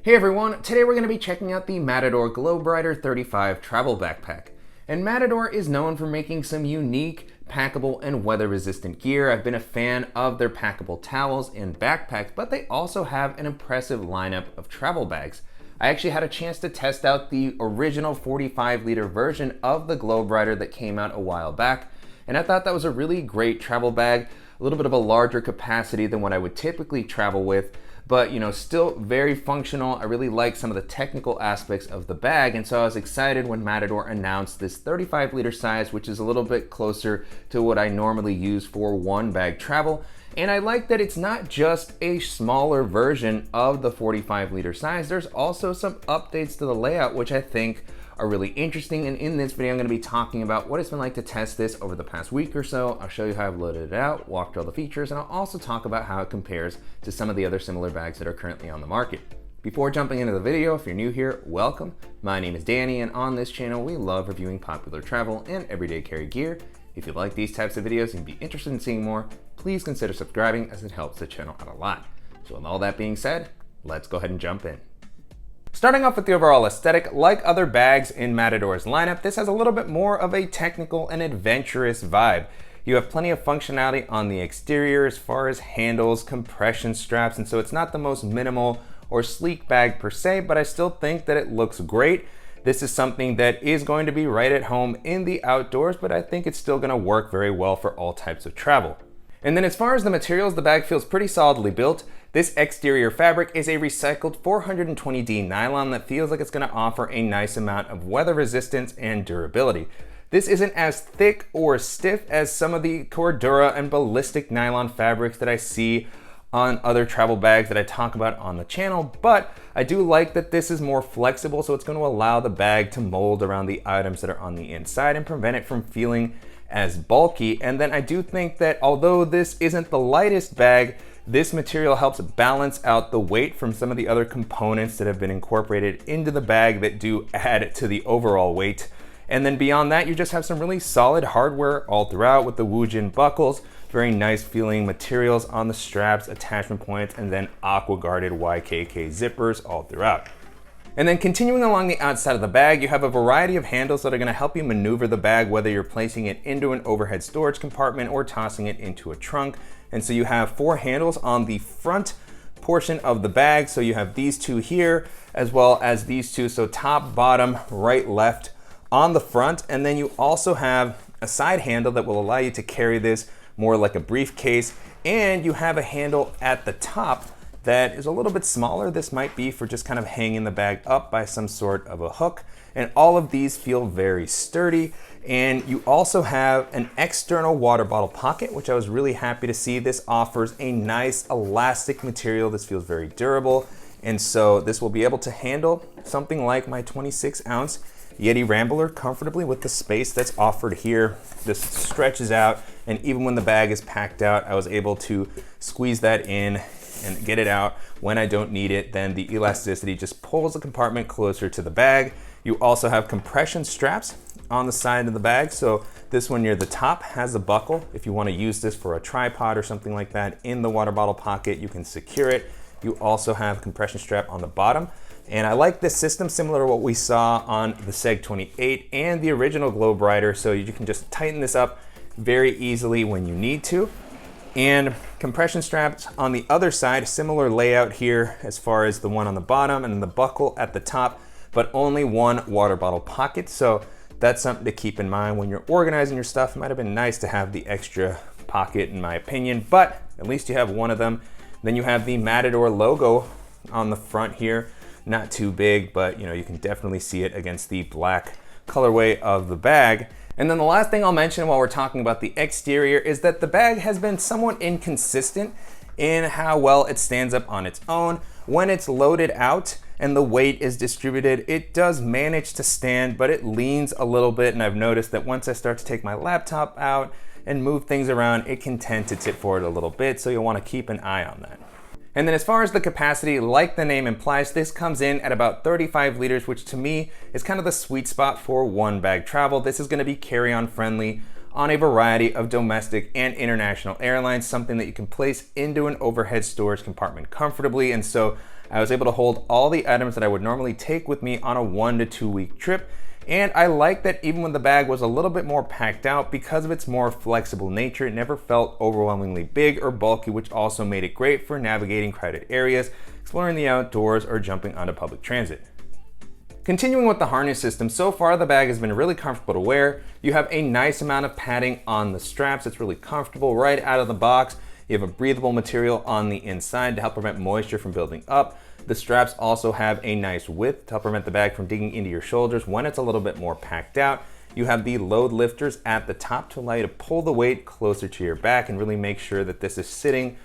Hey everyone, today we're going to be checking out the Matador GlobeRider35 Travel Backpack. And Matador is known for making some unique, packable, and weather-resistant gear. I've been a fan of their packable towels and backpacks, but they also have an impressive lineup of travel bags. I actually had a chance to test out the original 45-liter version of the GlobeRider that came out a while back, and I thought that was a really great travel bag, a little bit of a larger capacity than what I would typically travel with, but still very functional. I really like some of the technical aspects of the bag, and so I was excited when Matador announced this 35-liter size, which is a little bit closer to what I normally use for one bag travel. And I like that it's not just a smaller version of the 45-liter size. There's also some updates to the layout, which I think are really interesting. And in this video, I'm going to be talking about what it's been like to test this over the past week or so. I'll show you how I've loaded it out, walk through all the features, and I'll also talk about how it compares to some of the other similar bags that are currently on the market. Before jumping into the video, if you're new here, welcome. My name is Danny, and on this channel, we love reviewing popular travel and everyday carry gear. If you like these types of videos and be interested in seeing more, please consider subscribing as it helps the channel out a lot. So with all that being said, let's go ahead and jump in. Starting off with the overall aesthetic, like other bags in Matador's lineup, this has a little bit more of a technical and adventurous vibe. You have plenty of functionality on the exterior as far as handles, compression straps, and so it's not the most minimal or sleek bag per se, but I still think that it looks great. This is something that is going to be right at home in the outdoors, but I think it's still going to work very well for all types of travel. And then as far as the materials, the bag feels pretty solidly built. This exterior fabric is a recycled 420D nylon that feels like it's going to offer a nice amount of weather resistance and durability. This isn't as thick or stiff as some of the Cordura and ballistic nylon fabrics that I see on other travel bags that I talk about on the channel, but I do like that this is more flexible, so it's going to allow the bag to mold around the items that are on the inside and prevent it from feeling as bulky. And then I do think that although this isn't the lightest bag, this material helps balance out the weight from some of the other components that have been incorporated into the bag that do add to the overall weight. And then beyond that, you just have some really solid hardware all throughout with the Woojin buckles, very nice feeling materials on the straps, attachment points, and then aqua guarded YKK zippers all throughout. And then continuing along the outside of the bag, you have a variety of handles that are going to help you maneuver the bag, whether you're placing it into an overhead storage compartment or tossing it into a trunk. And so you have 4 handles on the front portion of the bag. So you have these 2 here, as well as these 2. So top, bottom, right, left on the front. And then you also have a side handle that will allow you to carry this more like a briefcase. And you have a handle at the top that is a little bit smaller. This might be for just kind of hanging the bag up by some sort of a hook. And all of these feel very sturdy. And you also have an external water bottle pocket, which I was really happy to see. This offers a nice elastic material. This feels very durable. And so this will be able to handle something like my 26-ounce Yeti Rambler comfortably with the space that's offered here. This stretches out, and even when the bag is packed out, I was able to squeeze that in and get it out when I don't need it. Then the elasticity just pulls the compartment closer to the bag. You also have compression straps on the side of the bag. So this one near the top has a buckle. If you want to use this for a tripod or something like that in the water bottle pocket, you can secure it. You also have a compression strap on the bottom. And I like this system, similar to what we saw on the Seg 28 and the original GlobeRider. So you can just tighten this up very easily when you need to. And compression straps on the other side, similar layout here as far as the one on the bottom and the buckle at the top, but only one water bottle pocket. So that's something to keep in mind when you're organizing your stuff. It might have been nice to have the extra pocket in my opinion, but at least you have one of them. Then you have the Matador logo on the front here. Not too big, but you can definitely see it against the black colorway of the bag. And then the last thing I'll mention while we're talking about the exterior is that the bag has been somewhat inconsistent in how well it stands up on its own. When it's loaded out and the weight is distributed, it does manage to stand, but it leans a little bit. And I've noticed that once I start to take my laptop out and move things around, it can tend to tip forward a little bit. So you'll want to keep an eye on that. And then as far as the capacity, like the name implies, this comes in at about 35 liters, which to me is kind of the sweet spot for one bag travel. This is going to be carry-on friendly on a variety of domestic and international airlines, something that you can place into an overhead storage compartment comfortably. And so I was able to hold all the items that I would normally take with me on a 1 to 2 week trip. And I like that even when the bag was a little bit more packed out, because of its more flexible nature, it never felt overwhelmingly big or bulky, which also made it great for navigating crowded areas, exploring the outdoors, or jumping onto public transit. Continuing with the harness system, so far the bag has been really comfortable to wear. You have a nice amount of padding on the straps. It's really comfortable right out of the box. You have a breathable material on the inside to help prevent moisture from building up. The straps also have a nice width to help prevent the bag from digging into your shoulders when it's a little bit more packed out. You have the load lifters at the top to allow you to pull the weight closer to your back and really make sure that this is sitting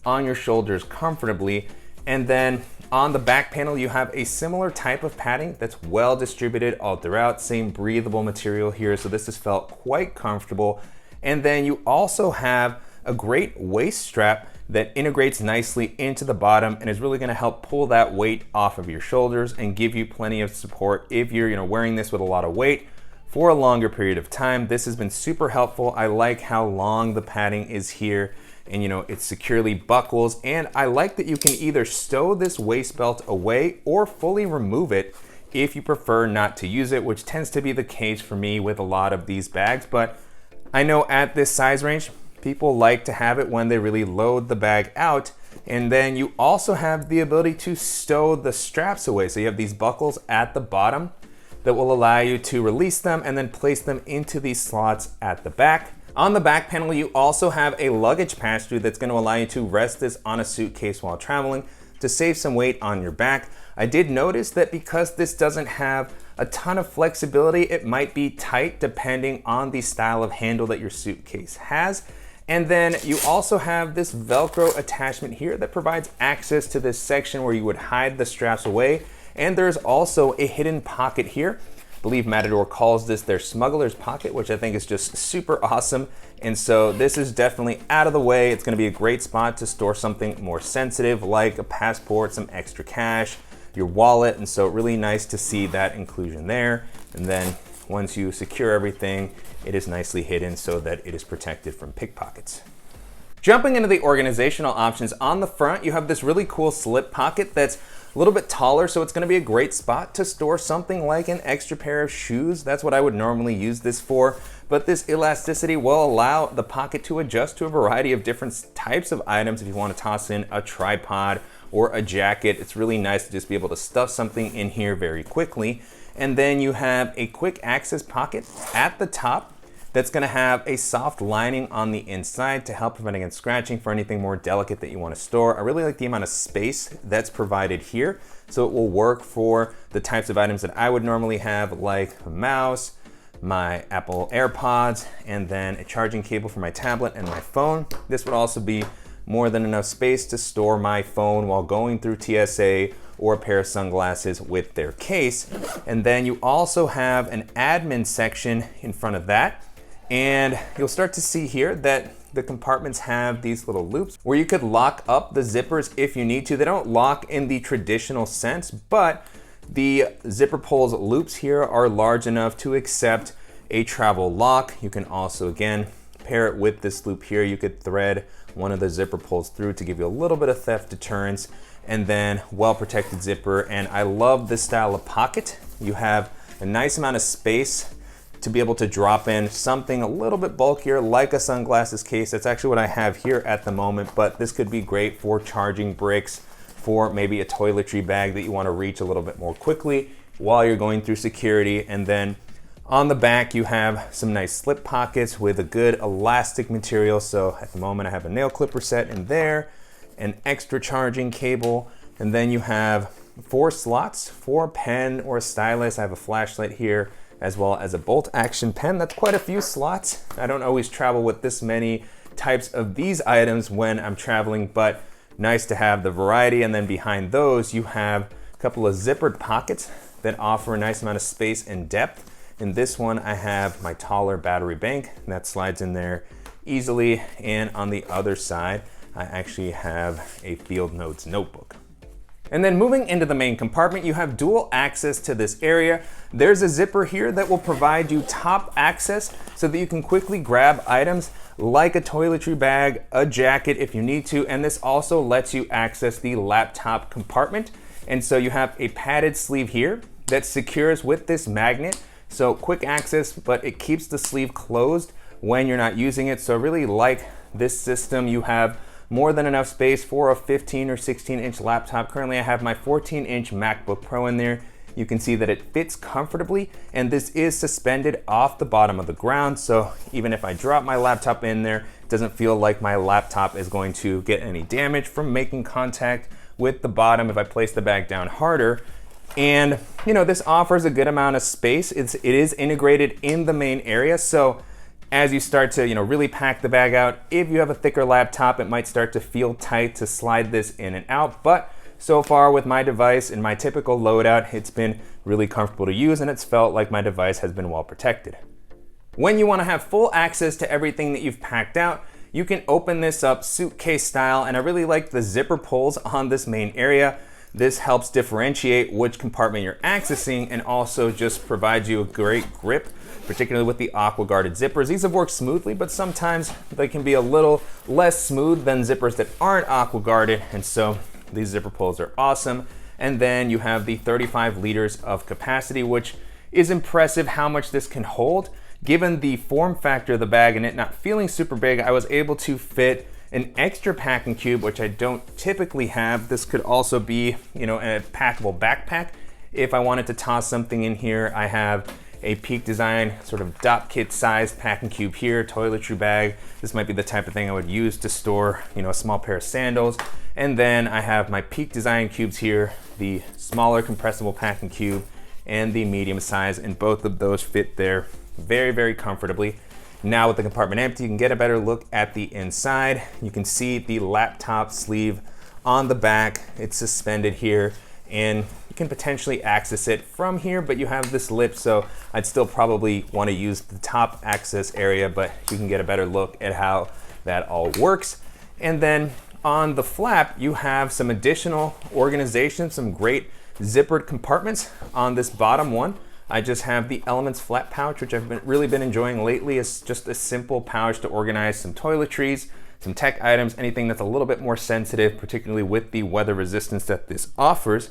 on your shoulders comfortably. And then on the back panel, you have a similar type of padding that's well distributed all throughout, same breathable material here. So this has felt quite comfortable. And then you also have a great waist strap that integrates nicely into the bottom and is really going to help pull that weight off of your shoulders and give you plenty of support if you're wearing this with a lot of weight for a longer period of time. This has been super helpful. I like how long the padding is here, and it securely buckles, and I like that you can either stow this waist belt away or fully remove it if you prefer not to use it, which tends to be the case for me with a lot of these bags. But I know at this size range, people like to have it when they really load the bag out. And then you also have the ability to stow the straps away. So you have these buckles at the bottom that will allow you to release them and then place them into these slots at the back. On the back panel, you also have a luggage pass-through that's going to allow you to rest this on a suitcase while traveling to save some weight on your back. I did notice that because this doesn't have a ton of flexibility, it might be tight depending on the style of handle that your suitcase has. And then you also have this Velcro attachment here that provides access to this section where you would hide the straps away. And there's also a hidden pocket here. I believe Matador calls this their smuggler's pocket, which I think is just super awesome. And so this is definitely out of the way. It's going to be a great spot to store something more sensitive like a passport, some extra cash, your wallet. And so really nice to see that inclusion there. And then once you secure everything, it is nicely hidden so that it is protected from pickpockets. Jumping into the organizational options, on the front, you have this really cool slip pocket that's a little bit taller, so it's going to be a great spot to store something like an extra pair of shoes. That's what I would normally use this for, but this elasticity will allow the pocket to adjust to a variety of different types of items. If you want to toss in a tripod or a jacket, it's really nice to just be able to stuff something in here very quickly. And then you have a quick access pocket at the top that's going to have a soft lining on the inside to help prevent against scratching for anything more delicate that you want to store. I really like the amount of space that's provided here, so it will work for the types of items that I would normally have, like a mouse, my Apple AirPods, and then a charging cable for my tablet and my phone. This would also be more than enough space to store my phone while going through TSA, or a pair of sunglasses with their case. And then you also have an admin section in front of that. And you'll start to see here that the compartments have these little loops where you could lock up the zippers if you need to. They don't lock in the traditional sense, but the zipper pulls loops here are large enough to accept a travel lock. You can also, again, pair it with this loop here. You could thread one of the zipper pulls through to give you a little bit of theft deterrence, and then well-protected zipper. And I love this style of pocket. You have a nice amount of space to be able to drop in something a little bit bulkier like a sunglasses case. That's actually what I have here at the moment, but this could be great for charging bricks, for maybe a toiletry bag that you want to reach a little bit more quickly while you're going through security. And then on the back, you have some nice slip pockets with a good elastic material. So at the moment I have a nail clipper set in there, an extra charging cable, and then you have 4 slots for a pen or a stylus. I have a flashlight here, as well as a bolt action pen. That's quite a few slots. I don't always travel with this many types of these items when I'm traveling, but nice to have the variety. And then behind those, you have a couple of zippered pockets that offer a nice amount of space and depth. In this one, I have my taller battery bank that slides in there easily. And on the other side, I actually have a field notes notebook. And then moving into the main compartment, you have dual access to this area. There's a zipper here that will provide you top access so that you can quickly grab items like a toiletry bag, a jacket if you need to. And this also lets you access the laptop compartment And so you have a padded sleeve here that secures with this magnet. So quick access, but it keeps the sleeve closed when you're not using it. So I really like this system. You have more than enough space for a 15 or 16-inch laptop. Currently I have my 14-inch MacBook Pro in there. You can see that it fits comfortably, and this is suspended off the bottom of the ground. So even if I drop my laptop in there, it doesn't feel like my laptop is going to get any damage from making contact with the bottom if I place the bag down harder. And you know, this offers a good amount of space. It is integrated in the main area. So as you start to, really pack the bag out, if you have a thicker laptop, it might start to feel tight to slide this in and out. But so far with my device and my typical loadout, it's been really comfortable to use, and it's felt like my device has been well protected. When you want to have full access to everything that you've packed out, you can open this up suitcase style, and I really like the zipper pulls on this main area. This helps differentiate which compartment you're accessing and also just provides you a great grip, particularly with the aqua guarded zippers. These have worked smoothly, but sometimes they can be a little less smooth than zippers that aren't aqua guarded, and so these zipper pulls are awesome. And then you have the 35 liters of capacity, which is impressive how much this can hold. Given the form factor of the bag and it not feeling super big, I was able to fit an extra packing cube, which I don't typically have. This could also be, a packable backpack. If I wanted to toss something in here, I have a Peak Design sort of dop kit sized packing cube here, toiletry bag. This might be the type of thing I would use to store, a small pair of sandals. And then I have my Peak Design cubes here, the smaller compressible packing cube and the medium size, and both of those fit there very, very comfortably. Now with the compartment empty, you can get a better look at the inside. You can see the laptop sleeve on the back. It's suspended here, and you can potentially access it from here, but you have this lip, so I'd still probably want to use the top access area, but you can get a better look at how that all works. And then on the flap, you have some additional organization, some great zippered compartments. On this bottom one, I just have the Elements flat pouch, which I've really been enjoying lately. It's just a simple pouch to organize some toiletries, some tech items, anything that's a little bit more sensitive, particularly with the weather resistance that this offers.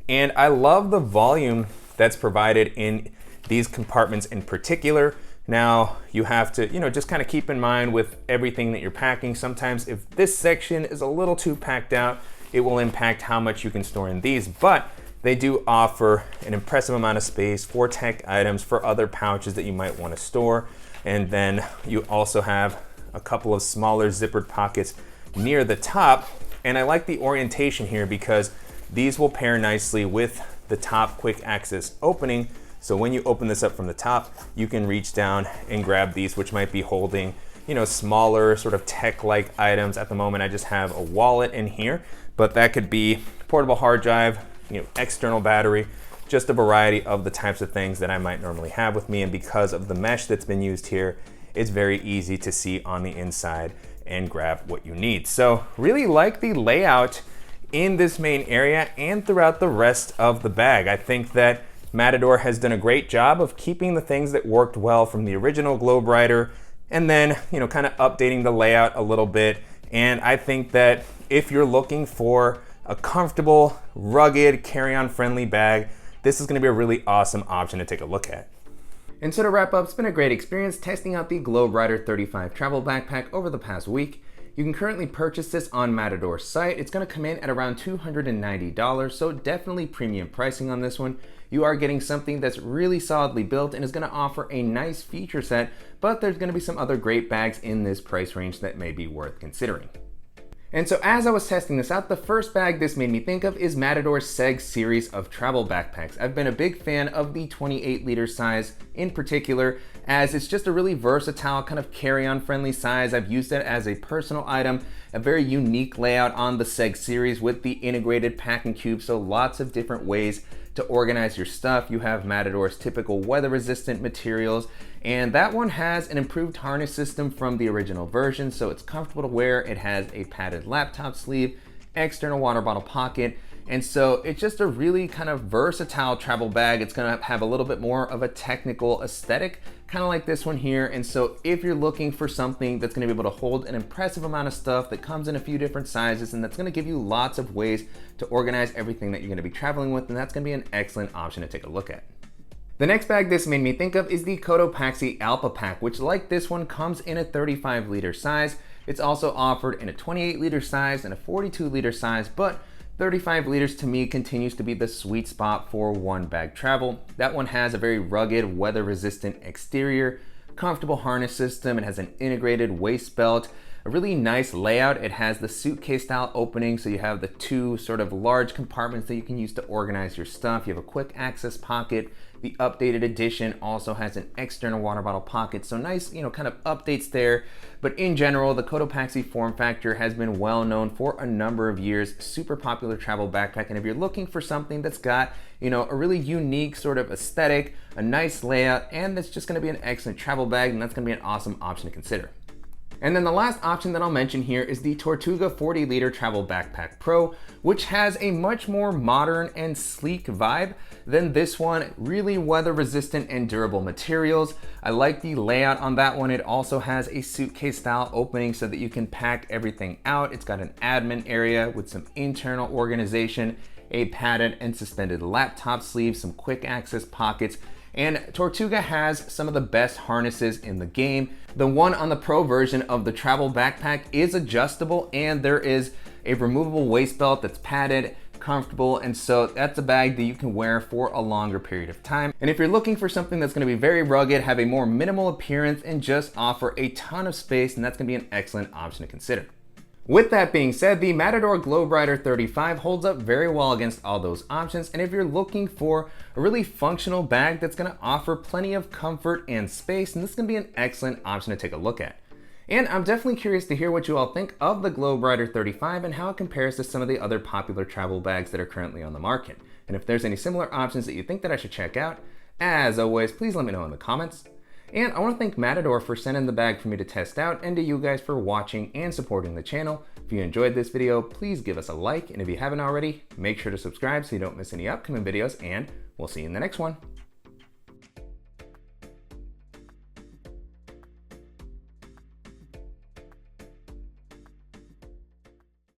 And I love the volume that's provided in these compartments in particular. Now you have to, just kind of keep in mind with everything that you're packing, sometimes if this section is a little too packed out, it will impact how much you can store in these, but they do offer an impressive amount of space for tech items, for other pouches that you might want to store. And then you also have a couple of smaller zippered pockets near the top. And I like the orientation here because these will pair nicely with the top quick access opening. So when you open this up from the top, you can reach down and grab these, which might be holding, smaller sort of tech-like items. At the moment, I just have a wallet in here, but that could be portable hard drive, external battery, just a variety of the types of things that I might normally have with me. And because of the mesh that's been used here, it's very easy to see on the inside and grab what you need. So really like the layout in this main area and throughout the rest of the bag. I think that Matador has done a great job of keeping the things that worked well from the original GlobeRider and then, kind of updating the layout a little bit. And I think that if you're looking for a comfortable, rugged, carry-on friendly bag, this is gonna be a really awesome option to take a look at. And so to wrap up, it's been a great experience testing out the GlobeRider35 Travel Backpack over the past week. You can currently purchase this on Matador's site. It's gonna come in at around $290, so definitely premium pricing on this one. You are getting something that's really solidly built and is gonna offer a nice feature set, but there's gonna be some other great bags in this price range that may be worth considering. And so as I was testing this out, the first bag this made me think of is Matador's Seg series of travel backpacks. I've been a big fan of the 28 liter size in particular, as it's just a really versatile kind of carry-on friendly size. I've used it as a personal item, a very unique layout on the Seg series with the integrated packing cube, so lots of different ways to organize your stuff. You have Matador's typical weather resistant materials, and that one has an improved harness system from the original version, so it's comfortable to wear. It has a padded laptop sleeve, external water bottle pocket, And so it's just a really kind of versatile travel bag. It's gonna have a little bit more of a technical aesthetic, kind of like this one here. And so if you're looking for something that's gonna be able to hold an impressive amount of stuff that comes in a few different sizes and that's gonna give you lots of ways to organize everything that you're gonna be traveling with, then that's gonna be an excellent option to take a look at. The next bag this made me think of is the Cotopaxi Alpha Pack, which like this one comes in a 35 liter size. It's also offered in a 28 liter size and a 42 liter size, but 35 liters to me continues to be the sweet spot for one bag travel. That one has a very rugged, weather resistant exterior, comfortable harness system. It has an integrated waist belt, a really nice layout. It has the suitcase style opening, so you have the two sort of large compartments that you can use to organize your stuff. You have a quick access pocket. The updated edition also has an external water bottle pocket, so nice, kind of updates there. But in general, the Cotopaxi form factor has been well known for a number of years. Super popular travel backpack, and if you're looking for something that's got, a really unique sort of aesthetic, a nice layout, and that's just gonna be an excellent travel bag, then that's gonna be an awesome option to consider. And then the last option that I'll mention here is the Tortuga 40 liter Travel Backpack Pro, which has a much more modern and sleek vibe than this one. Really weather resistant and durable materials. I like the layout on that one. It also has a suitcase style opening so that you can pack everything out. It's got an admin area with some internal organization, a padded and suspended laptop sleeve, some quick access pockets, and Tortuga has some of the best harnesses in the game. The one on the Pro version of the travel backpack is adjustable, and there is a removable waist belt that's padded, comfortable, and so that's a bag that you can wear for a longer period of time. And if you're looking for something that's gonna be very rugged, have a more minimal appearance, and just offer a ton of space, then that's gonna be an excellent option to consider. With that being said, the Matador GlobeRider35 holds up very well against all those options, and if you're looking for a really functional bag that's gonna offer plenty of comfort and space, then this is gonna be an excellent option to take a look at. And I'm definitely curious to hear what you all think of the GlobeRider35 and how it compares to some of the other popular travel bags that are currently on the market. And if there's any similar options that you think that I should check out, as always, please let me know in the comments. And I want to thank Matador for sending the bag for me to test out, and to you guys for watching and supporting the channel. If you enjoyed this video, please give us a like, and if you haven't already, make sure to subscribe so you don't miss any upcoming videos, and we'll see you in the next one.